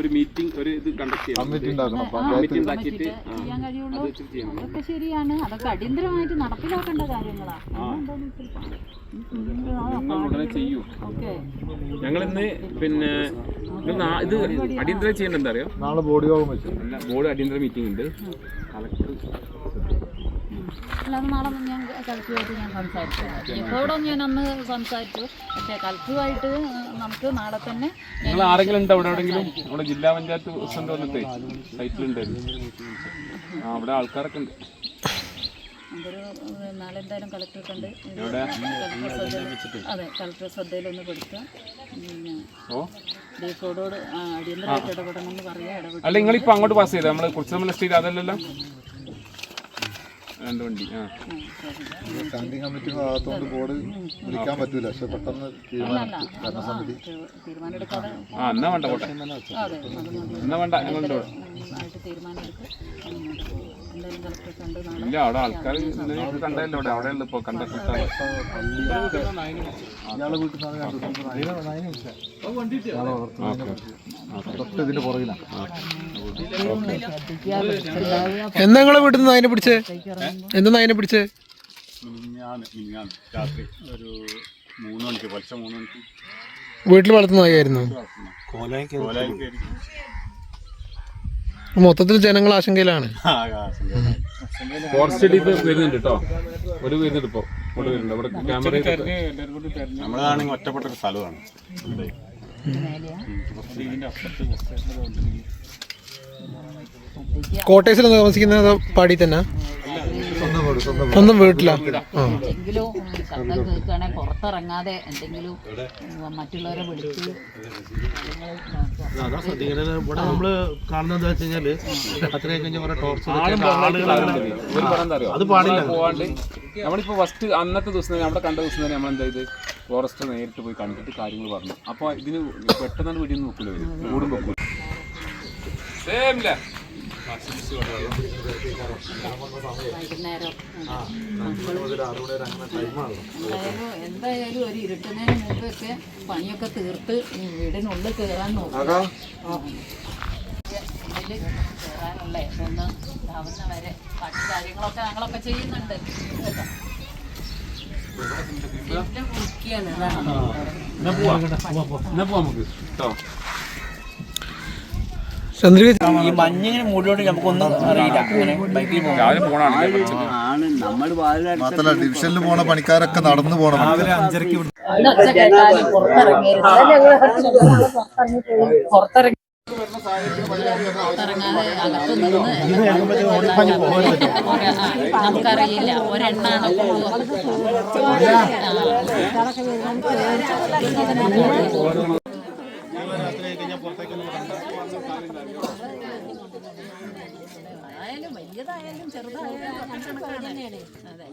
ഒരു മീറ്റിംഗ് ഒരു ഇത് കണ്ടക്ട് ചെയ്യണം. അതൊക്കെ ശരിയാണ്. അതൊക്കെ അടിയന്തരമായിട്ട് നടപ്പിലാക്കേണ്ട കാര്യങ്ങളാണ്. ഞങ്ങളിന്ന് പിന്നെ ഇത് അടിയന്തരം ചെയ്യേണ്ട എന്താ അറിയോ, നാളെ ബോർഡ് യോഗം വെച്ചു. ബോർഡ് അടിയന്തര മീറ്റിംഗ് ഉണ്ട്. അല്ലാതെ നാളെ ഞാൻ കളക്ടറുമായിട്ട് ഞാൻ സംസാരിച്ചു. ഇപ്പോഴും ഞാൻ അന്ന് സംസാരിച്ചു. പക്ഷേ കളക്ടറുമായിട്ട് നമുക്ക് നാളെ തന്നെ. നിങ്ങൾ ആരെങ്കിലും ഉണ്ടോ അവിടെ എവിടെയെങ്കിലും? നമ്മുടെ ജില്ലാ പഞ്ചായത്ത് പ്രസിഡന്റ് വന്നിട്ടേ സൈറ്റിലുണ്ടായിരുന്നു. അവിടെ ആൾക്കാരൊക്കെ ഉണ്ട്. അതൊരു നാളെ എന്തായാലും കളക്ടറെ കണ്ട് അതെ കളക്ടർ ശ്രദ്ധയിലൊന്ന് കൊടുക്കുക. പിന്നെ ഡിഫോഡോട് അടിയന്തരമായിട്ട് ഇടപെടണം എന്ന് പറയാം. അല്ല നിങ്ങളിപ്പോ അങ്ങോട്ട് പാസ് ചെയ്താൽ നമ്മൾ കുറച്ച് ലിസ്റ്റ് അതല്ലല്ലോ. സ്റ്റാൻഡിംഗ് കമ്മിറ്റി ഭാഗത്തോണ്ട് ബോർഡ് വിളിക്കാൻ പറ്റൂല. പക്ഷെ പെട്ടെന്ന് ഭരണസമിതി തീരുമാനമെടുക്കാതെ എന്നാ വേണ്ട പോട്ടെ, എന്നാ വേണ്ട ഞങ്ങളുടെ ഇല്ല. അവിടെ ആൾക്കാർ കണ്ടല്ലോ, അവിടെ ഉണ്ട് ഇപ്പൊ കണ്ട സ്ഥലത്താണ്. ഇതിന്റെ പുറകിലാണ്. എന്താ നിങ്ങളെ വീട്ടിൽ നിന്ന് അതിനെ പിടിച്ചേ? എന്താ അതിനെ പിടിച്ചേ? രാത്രി ഒരു 3 മണിക്ക് പുലർച്ചെ 3 മണിക്ക് വീട്ടിൽ വളർത്തുന്ന നായായിരുന്നു. മൊത്തത്തിൽ ജനങ്ങൾ ആശങ്കയിലാണ്. ഫോറസ്റ്റ് വരുന്നുണ്ട് കേട്ടോ. ഒരു വരുന്നുണ്ട് ഇപ്പൊ ക്യാമറ. നമ്മളാണെങ്കിൽ ഒറ്റപ്പെട്ട ഒരു സ്ഥലമാണ്. കോട്ടേഴ്സിൽ താമസിക്കുന്നത് പാടി തന്നെ സ്വന്തം വീട്ടിലാ? എന്തെങ്കിലും ശബ്ദം കേൾക്കുകയാണെങ്കിൽ പുറത്തിറങ്ങാതെ എന്തെങ്കിലും മറ്റുള്ളവരെ വിളിച്ച് നമ്മള് കാണുന്നത് വെച്ച് കഴിഞ്ഞാല് അത്രയും കഴിഞ്ഞ കുറെ ടോർച്ച് അത് പാടില്ല പോവാണ്ട്. നമ്മളിപ്പോ ഫസ്റ്റ് അന്നത്തെ ദിവസം തന്നെ അവിടെ കണ്ട ദിവസം തന്നെ നമ്മളെന്താ ഇത് ഫോറസ്റ്റ് നേരിട്ട് പോയി കണ്ടിട്ട് കാര്യങ്ങൾ പറഞ്ഞു. അപ്പൊ ഇതിന് പെട്ടെന്ന് വീടിന്ന് നോക്കൂല, കൂടും വെക്കൂല. വൈകുന്നേരം എന്തായാലും ഒരു ഇരുട്ടുന്നതിന് മുമ്പൊക്കെ പണിയൊക്കെ തീർത്ത് വീടിനുള്ളിൽ കയറാൻ നോക്കും. കയറാനുള്ള ഒന്ന് ഇതാവുന്ന വരെ ബാക്കി കാര്യങ്ങളൊക്കെ ഞങ്ങളൊക്കെ ചെയ്യുന്നുണ്ട് കേട്ടോ. ഈ മഞ്ഞിങ്ങനെ മൂടിയോണ്ട് നമുക്കൊന്നും അറിയില്ല. മാത്രല്ല ഡിവിഷനിൽ പോണ പണിക്കാരൊക്കെ നടന്നു പോണം. പുറത്തിറങ്ങി നമുക്കറിയില്ല ഒരെണ്ണാണ് ആയാലും വലിയതായാലും ചെറുതായാലും അതെ.